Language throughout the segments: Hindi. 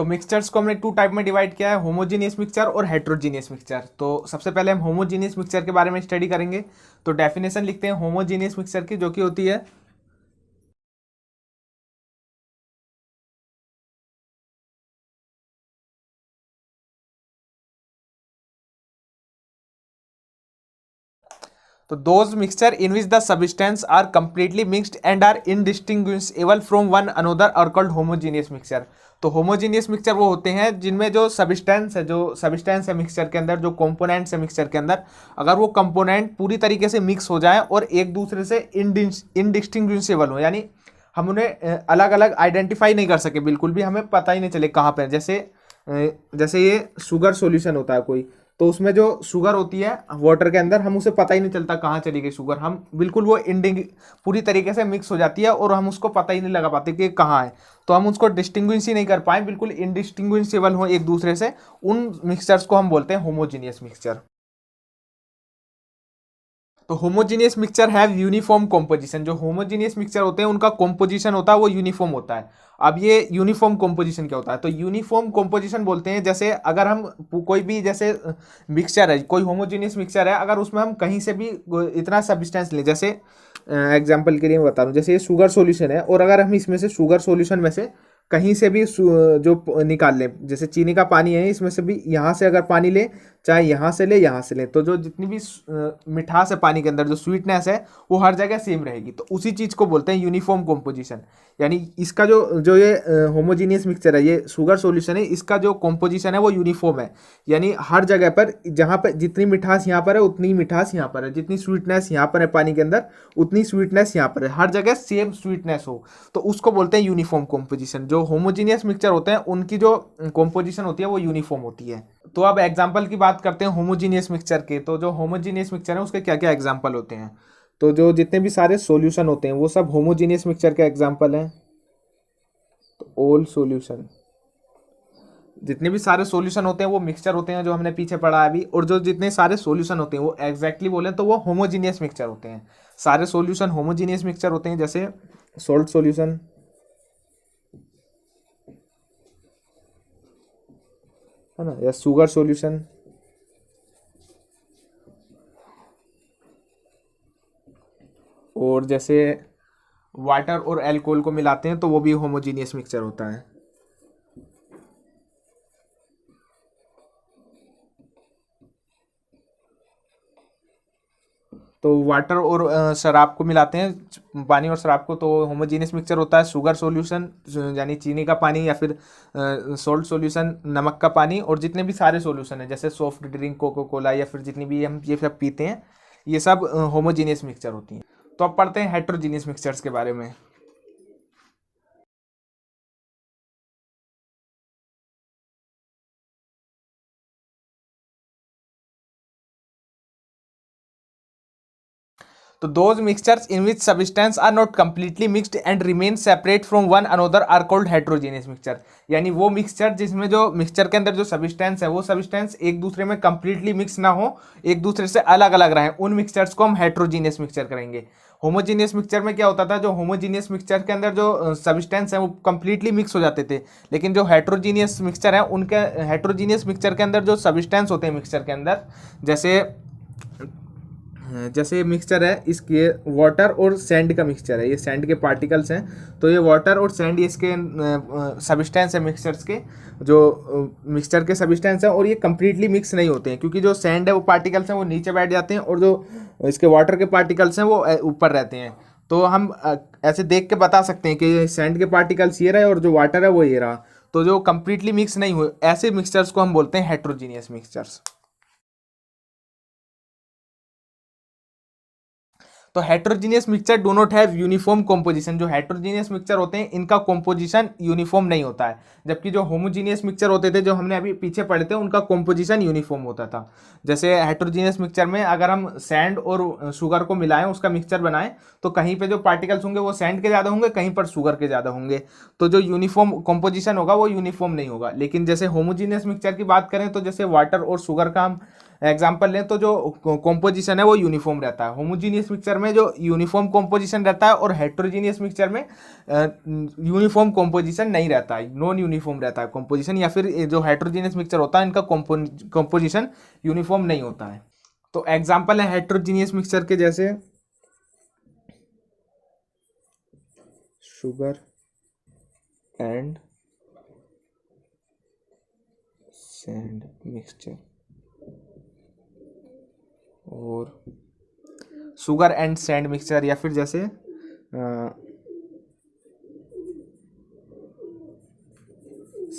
तो मिक्सचर्स को हमने टू टाइप में डिवाइड किया है, होमोजीनियस मिक्सचर और हेट्रोजीनियस मिक्सचर। तो सबसे पहले हम होमोजीनियस मिक्सचर के बारे में स्टडी करेंगे। तो डेफिनेशन लिखते हैं होमोजीनियस मिक्सचर की, जो कि होती है तो those mixture in which the substance are completely mixed and are indistinguishable from one another are called homogeneous mixture. तो होमोजीनियस मिक्सचर वो होते हैं जिनमें जो सब्सटेंस है मिक्सचर के अंदर, जो कंपोनेंट्स है मिक्सचर के अंदर, अगर वो कंपोनेंट पूरी तरीके से मिक्स हो जाए और एक दूसरे से इनडिस्टिंग्विशेबल हो, यानी हम उन्हें अलग अलग आइडेंटिफाई नहीं कर सके, बिल्कुल भी हमें पता ही नहीं चले कहाँ पर। जैसे ये शुगर सॉल्यूशन होता है कोई, तो उसमें जो शुगर होती है वाटर के अंदर, हम उसे पता ही नहीं चलता कहाँ चली गई शुगर, हम बिल्कुल वो पूरी तरीके से मिक्स हो जाती है और हम उसको पता ही नहीं लगा पाते कि कहाँ है। तो हम उसको डिस्टिंग्विश ही नहीं कर पाए, बिल्कुल इनडिस्टिंग्विशेबल हो एक दूसरे से, उन मिक्सचर्स को हम बोलते हैं होमोजीनियस मिक्सचर। तो homogeneous mixture have uniform composition. जो होमोजीनियस मिक्सचर होते हैं उनका कॉम्पोजिशन होता है वो यूनिफॉर्म होता है। अब ये यूनिफॉर्म कॉम्पोजिशन क्या होता है? तो यूनिफॉर्म कॉम्पोजिशन बोलते हैं जैसे अगर हम कोई भी जैसे मिक्सचर है, कोई होमोजीनियस मिक्सचर है, अगर उसमें हम कहीं से भी इतना सब्सटेंस लें, जैसे एग्जांपल के लिए मैं बता रहा हूँ, जैसे ये शुगर सॉल्यूशन है और अगर हम इसमें से शुगर सॉल्यूशन में से कहीं से भी जो निकाल लें, जैसे चीनी का पानी है, इसमें से भी यहाँ से अगर पानी ले, चाहे यहाँ से ले यहाँ से ले, तो जो जितनी भी मिठास है पानी के अंदर, जो स्वीटनेस है, वो हर जगह सेम रहेगी। तो उसी चीज़ को बोलते हैं यूनिफॉर्म कॉम्पोजिशन। यानी इसका जो जो ये होमोजीनियस मिक्सचर है, ये शुगर सॉल्यूशन है, इसका जो कॉम्पोजिशन है वो यूनिफॉर्म है। यानी हर जगह पर जहाँ पर जितनी मिठास यहाँ पर है उतनी मिठास यहाँ पर है, जितनी स्वीटनेस यहाँ पर है पानी के अंदर उतनी स्वीटनेस यहाँ पर है, हर जगह सेम स्वीटनेस हो, तो उसको बोलते हैं यूनिफॉर्म कॉम्पोजिशन। जो होमोजीनियस मिक्सचर होते हैं उनकी जो कॉम्पोजिशन होती है वो यूनिफॉर्म होती है। तो अब एग्जाम्पल की बात करते हैं होमोजीनियस मिक्सचर के। तो जो होमोजीनियस मिक्सचर है उसके क्या क्या एग्जाम्पल होते हैं? तो जो जितने भी सारे सॉल्यूशन होते हैं वो सब होमोजीनियस मिक्सचर के एग्जाम्पल हैं। तो ऑल सॉल्यूशन, जितने भी सारे सॉल्यूशन होते हैं वो मिक्सचर होते हैं, जो हमने पीछे पढ़ा है अभी। और जो जितने सारे सॉल्यूशन होते हैं वो एग्जैक्टली बोले तो वो होमोजीनियस मिक्सचर होते हैं। सारे सॉल्यूशन होमोजीनियस मिक्सचर होते हैं, जैसे सॉल्ट सॉल्यूशन है ना, या शुगर सॉल्यूशन, और जैसे वाटर और अल्कोहल को मिलाते हैं तो वो भी होमोजीनियस मिक्सचर होता है। तो वाटर और शराब को मिलाते हैं, पानी और शराब को, तो होमोजीनियस मिक्सचर होता है। शुगर सॉल्यूशन यानी चीनी का पानी, या फिर सॉल्ट सॉल्यूशन नमक का पानी, और जितने भी सारे सॉल्यूशन हैं जैसे सॉफ्ट ड्रिंक, कोको कोला, या फिर जितनी भी हम ये सब पीते हैं, ये सब होमोजीनियस मिक्सचर होती हैं। तो अब पढ़ते हैं हेट्रोजीनियस मिक्सचर्स के बारे में। तो those mixtures in which substance are not completely mixed and remain separate from one another are called heterogeneous mixture. यानी वो मिक्सचर जिसमें जो मिक्सचर के अंदर जो सब्सटेंस है वो सब्सटेंस एक दूसरे में कंप्लीटली मिक्स ना हो, एक दूसरे से अलग अलग रहे, उन मिक्सचर्स को हम हेट्रोजीनियस मिक्सचर करेंगे। होमोजीनियस मिक्सचर में क्या होता था? जो होमोजीनियस मिक्सचर के अंदर जो सब्सटेंस है वो कंप्लीटली मिक्स हो जाते थे, लेकिन जो हेट्रोजीनियस मिक्सचर है उनके हेट्रोजीनियस मिक्सचर के अंदर जो सब्सटेंस होते हैं मिक्सचर के अंदर, जैसे ये मिक्सचर है, इसके वाटर और सैंड का मिक्सचर है, ये सैंड के पार्टिकल्स हैं, तो ये वाटर और सैंड इसके सब्सटेंस है मिक्सचर्स के, जो मिक्सचर के सब्सटेंस है, और ये कंप्लीटली मिक्स नहीं होते हैं, क्योंकि जो सैंड है वो पार्टिकल्स हैं वो नीचे बैठ जाते हैं और जो इसके वाटर के पार्टिकल्स हैं वो ऊपर रहते हैं। तो हम ऐसे देख के बता सकते हैं कि सैंड के पार्टिकल्स ये रहे और जो वाटर है वो ये रहा। तो जो कंप्लीटली मिक्स नहीं हुए ऐसे मिक्सचर्स को हम बोलते हैं हेट्रोजीनियस मिक्सचर्स। तो heterogeneous mixture do not have uniform composition. जो हेट्रोजीनियस मिक्सचर होते हैं इनका कॉम्पोजिशन यूनिफॉर्म नहीं होता है, जबकि जो होमोजीनियस मिक्सचर होते थे जो हमने अभी पीछे पढ़े थे उनका कॉम्पोजिशन यूनिफॉर्म होता था। जैसे हेट्रोजीनियस मिक्सचर में अगर हम सैंड और शुगर को मिलाएं, उसका मिक्सचर बनाएं, तो कहीं पे जो पार्टिकल्स होंगे वो सैंड के ज़्यादा होंगे, कहीं पर शुगर के ज़्यादा होंगे, तो जो यूनिफॉर्म कॉम्पोजिशन होगा वो यूनिफॉर्म नहीं होगा। लेकिन जैसे होमोजीनियस मिक्सचर की बात करें तो जैसे वाटर और शुगर का हम एग्जांपल लें तो जो कॉम्पोजिशन है वो यूनिफॉर्म रहता है। होमोजीनियस मिक्सचर में जो यूनिफॉर्म कॉम्पोजिशन रहता है और हेट्रोजीनियस मिक्सचर में यूनिफॉर्म कॉम्पोजिशन नहीं रहता है, नॉन यूनिफॉर्म रहता है कॉम्पोजिशन, या फिर जो हेट्रोजीनियस मिक्सचर होता है इनका कॉम्पोजिशन यूनिफॉर्म नहीं होता है। तो एग्जांपल है हेट्रोजीनियस मिक्सचर के, जैसे शुगर एंड सैंड मिक्सचर और शुगर एंड सैंड मिक्सचर, या फिर जैसे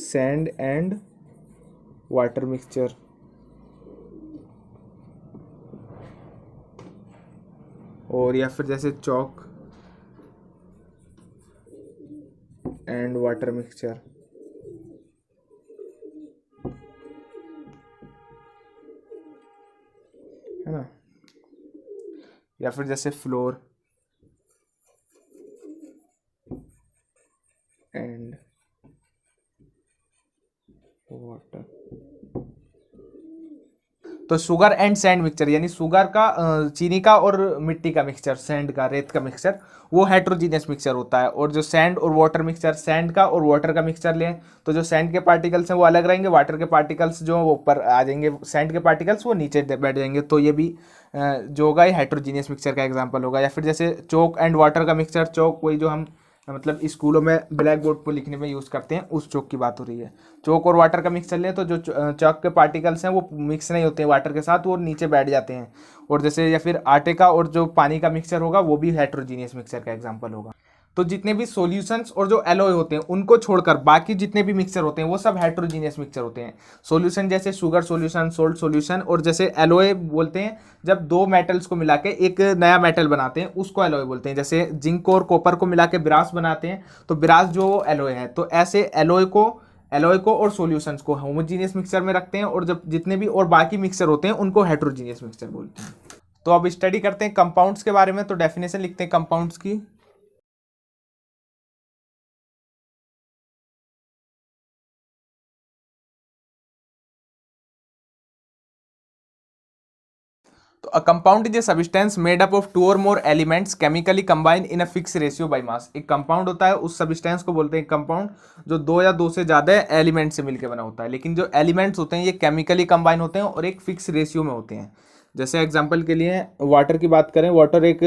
सैंड एंड वाटर मिक्सचर और या फिर जैसे चॉक एंड वाटर मिक्सचर, है ना, या फिर जैसे फ्लोर एंड वाटर। तो शुगर एंड सैंड मिक्सचर यानी शुगर का चीनी का और मिट्टी का मिक्सचर, सैंड का रेत का मिक्सचर, वो हेट्रोजीनियस मिक्सचर होता है। और जो सैंड और वाटर मिक्सचर, सैंड का और वाटर का मिक्सचर लें तो जो सैंड के पार्टिकल्स हैं वो अलग रहेंगे, वाटर के पार्टिकल्स जो वो ऊपर आ जाएंगे, सैंड के पार्टिकल्स वो नीचे बैठ जाएंगे। तो ये भी जो होगा ये हेट्रोजीनियस मिक्सचर का एग्जाम्पल होगा। या फिर जैसे चौक एंड वाटर का मिक्सचर, चौक वही जो हम मतलब स्कूलों में ब्लैक बोर्ड पर लिखने में यूज़ करते हैं, उस चौक की बात हो रही है। चौक और वाटर का मिक्सचर लें तो जो चौक के पार्टिकल्स हैं वो मिक्स नहीं होते हैं वाटर के साथ, वो नीचे बैठ जाते हैं। और जैसे या फिर आटे का और जो पानी का मिक्सचर होगा वो भी हेट्रोजीनियस मिक्सचर का एग्जाम्पल होगा। तो जितने भी सॉल्यूशंस और जो एलॉय होते हैं उनको छोड़कर बाकी जितने भी मिक्सचर होते हैं वो सब हेट्रोजीनियस मिक्सचर होते हैं। सॉल्यूशन जैसे शुगर सॉल्यूशन, सोल्ट सॉल्यूशन, और जैसे एलॉय बोलते हैं जब दो मेटल्स को मिला के एक नया मेटल बनाते हैं उसको एलॉय बोलते हैं। जैसे जिंक और कॉपर को मिला के ब्रास बनाते हैं तो ब्रास जो एलॉय है। तो ऐसे एलॉय को और सॉल्यूशंस को होमोजीनियस मिक्सचर में रखते हैं, और जब जितने भी और बाकी मिक्सचर होते हैं उनको हेट्रोजीनियस मिक्सचर बोलते हैं। तो अब स्टडी करते हैं कंपाउंड्स के बारे में। तो डेफिनेशन लिखते हैं कंपाउंड्स की। तो a compound is a substance made up of two or more elements chemically combined in a fixed ratio by mass। एक कंपाउंड होता है, उस सब्सटेंस को बोलते हैं कंपाउंड, जो दो या दो से ज्यादा एलिमेंट से मिलकर बना होता है। लेकिन जो एलिमेंट्स होते हैं ये केमिकली कंबाइन होते हैं और एक फिक्स रेशियो में होते हैं। जैसे एग्जांपल के लिए वाटर की बात करें, वाटर एक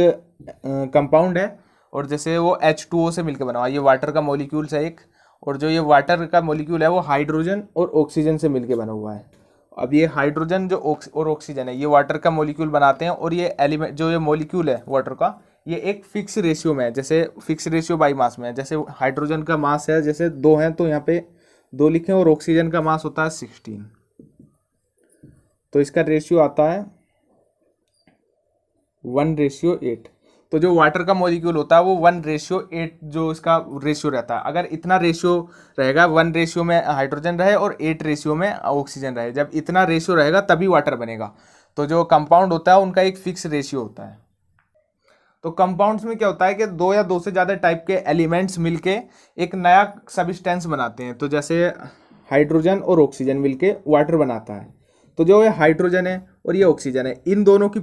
कंपाउंड है और जैसे वो H2O से मिलकर बना हुआ है, ये वाटर का मॉलिक्यूल्स है एक, और जो ये वाटर का मॉलिक्यूल है वो हाइड्रोजन और ऑक्सीजन से मिलकर बना हुआ है। अब ये हाइड्रोजन जो और ऑक्सीजन है ये वाटर का मॉलिक्यूल बनाते हैं, और ये एलिमेंट जो ये मॉलिक्यूल है वाटर का ये एक फिक्स रेशियो में है, जैसे फिक्स रेशियो बाई मास में है। जैसे हाइड्रोजन का मास है जैसे 2 हैं तो यहाँ पे 2 लिखें, और ऑक्सीजन का मास होता है 16, तो इसका रेशियो आता है 1:8। तो जो वाटर का मॉलिक्यूल होता है वो 1:8 जो इसका रेशियो रहता है। अगर इतना रेशियो रहेगा, 1 रेशियो में हाइड्रोजन रहे और 8 रेशियो में ऑक्सीजन रहे, जब इतना रेशियो रहेगा तभी वाटर बनेगा। तो जो कंपाउंड होता है उनका एक फिक्स रेशियो होता है। तो कंपाउंड्स में क्या होता है कि 2 या 2 से ज़्यादा टाइप के एलिमेंट्स मिलके एक नया सब्सटेंस बनाते हैं। तो जैसे हाइड्रोजन और ऑक्सीजन मिलके वाटर बनाता है। तो जो ये हाइड्रोजन है और ये ऑक्सीजन है, इन दोनों की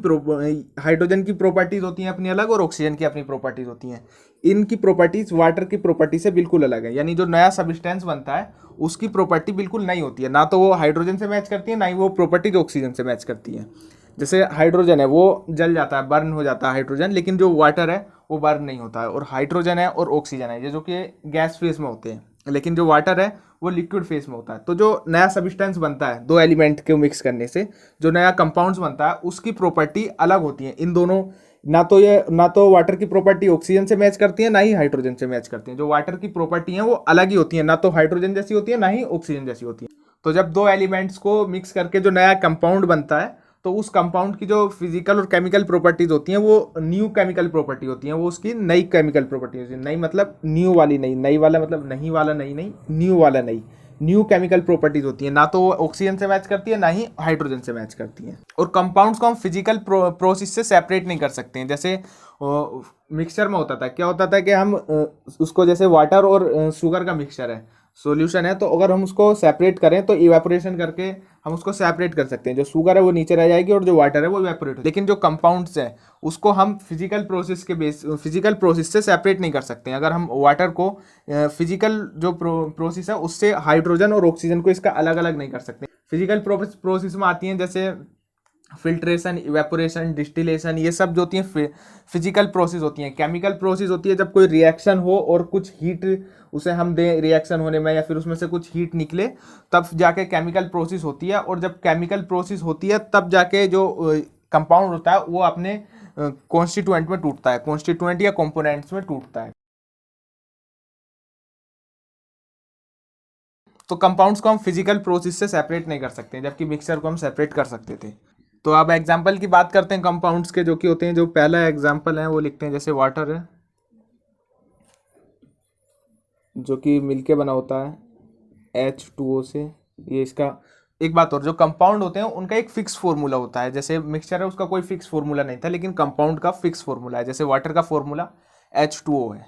हाइड्रोजन की प्रॉपर्टीज होती हैं अपनी अलग और ऑक्सीजन की अपनी प्रॉपर्टीज होती हैं। इनकी प्रॉपर्टीज वाटर की प्रॉपर्टी से बिल्कुल अलग है, यानी जो नया सब्सटेंस बनता है उसकी प्रॉपर्टी बिल्कुल नहीं होती है, ना तो वो हाइड्रोजन से मैच करती है ना ही वो प्रॉपर्टीज ऑक्सीजन से मैच करती है। जैसे हाइड्रोजन है वो जल जाता है, बर्न हो जाता है हाइड्रोजन, लेकिन जो वाटर है वो बर्न नहीं होता है। और हाइड्रोजन है और ऑक्सीजन है ये जो कि गैस फेज में होते हैं, लेकिन जो वाटर है वो लिक्विड फेज में होता है। तो जो नया सब्सटेंस बनता है 2 एलिमेंट के मिक्स करने से जो नया कंपाउंड्स बनता है उसकी प्रॉपर्टी अलग होती है। इन दोनों ना तो वाटर की प्रॉपर्टी ऑक्सीजन से मैच करती है ना ही हाइड्रोजन से मैच करती है। जो वाटर की प्रॉपर्टी है वो अलग ही होती है, ना तो हाइड्रोजन जैसी होती है ना ही ऑक्सीजन जैसी होती है। तो जब 2 एलिमेंट्स को मिक्स करके जो नया कंपाउंड बनता है तो उस कंपाउंड की जो फिजिकल और केमिकल प्रॉपर्टीज होती हैं वो न्यू केमिकल प्रॉपर्टी होती हैं, वो उसकी नई केमिकल प्रॉपर्टी होती है। नई मतलब न्यू वाली नहीं, नई वाला मतलब नहीं वाला नहीं, न्यू वाला नहीं, न्यू केमिकल प्रॉपर्टीज होती है। ना तो वो ऑक्सीजन से मैच करती है ना ही हाइड्रोजन से मैच करती है। और कंपाउंड्स को हम फिजिकल प्रोसेस से सेपरेट नहीं कर सकते हैं। जैसे मिक्सचर में होता था, क्या होता था कि हम उसको जैसे वाटर और शुगर का मिक्सचर है सॉल्यूशन है, तो अगर हम उसको सेपरेट करें तो इवेपोरेशन करके हम उसको सेपरेट कर सकते हैं। जो शुगर है वो नीचे रह जाएगी और जो वाटर है वो इवेपोरेट हो। लेकिन जो कंपाउंड्स है उसको हम फिजिकल प्रोसेस से सेपरेट नहीं कर सकते हैं। अगर हम वाटर को फिजिकल जो प्रोसेस है उससे हाइड्रोजन और ऑक्सीजन को इसका अलग अलग नहीं कर सकते। फिजिकल प्रोसेस में आती हैं जैसे फिल्ट्रेशन, इवेपोरेशन, डिस्टिलेशन, ये सब जो होती हैं फिजिकल प्रोसेस होती हैं। केमिकल प्रोसेस होती है जब कोई रिएक्शन हो और कुछ हीट उसे हम दें रिएक्शन होने में, या फिर उसमें से कुछ हीट निकले, तब जाके केमिकल प्रोसेस होती है। और जब केमिकल प्रोसेस होती है तब जाके जो कंपाउंड होता है वो अपने कॉन्स्टिट्यूएंट में टूटता है, कॉन्स्टिट्यूएंट या कंपोनेंट्स में टूटता है। तो कंपाउंड्स को हम फिजिकल प्रोसेस से सेपरेट नहीं कर सकते, जबकि मिक्सचर को हम सेपरेट कर सकते थे। तो अब एग्जांपल की बात करते हैं कंपाउंड्स के, जो कि होते हैं, जो पहला एग्जांपल है वो लिखते हैं जैसे वाटर है, जो कि मिलके बना होता है H2O से। ये इसका एक बात और, जो कंपाउंड होते हैं उनका एक फिक्स फॉर्मूला होता है। जैसे मिक्सचर है उसका कोई फिक्स फॉर्मूला नहीं था, लेकिन कंपाउंड का फिक्स फॉर्मूला है। जैसे वाटर का फॉर्मूला H2O है।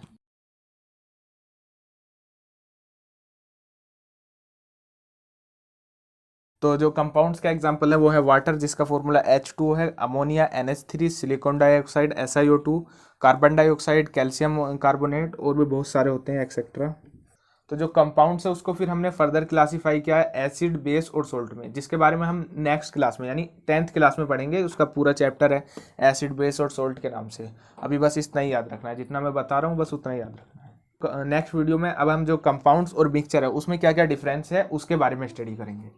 तो जो कंपाउंड्स का एग्जांपल है वो है वाटर, जिसका फॉर्मूला H2O है, ammonia NH3, silicon dioxide SiO2, carbon dioxide, calcium carbonate, और भी बहुत सारे होते हैं एक्सेट्रा। तो जो कंपाउंड्स है उसको फिर हमने फर्दर क्लासीफाई किया है एसिड, बेस और सोल्ट में, जिसके बारे में हम नेक्स्ट क्लास में यानी 10th क्लास में पढ़ेंगे। उसका पूरा चैप्टर है एसिड, बेस और सोल्ट के नाम से। अभी बस इतना ही याद रखना है, जितना मैं बता रहा हूँ बस उतना ही याद रखना है। नेक्स्ट वीडियो में अब हम जो कंपाउंड्स और मिक्सचर है उसमें क्या क्या डिफरेंस है उसके बारे में स्टडी करेंगे।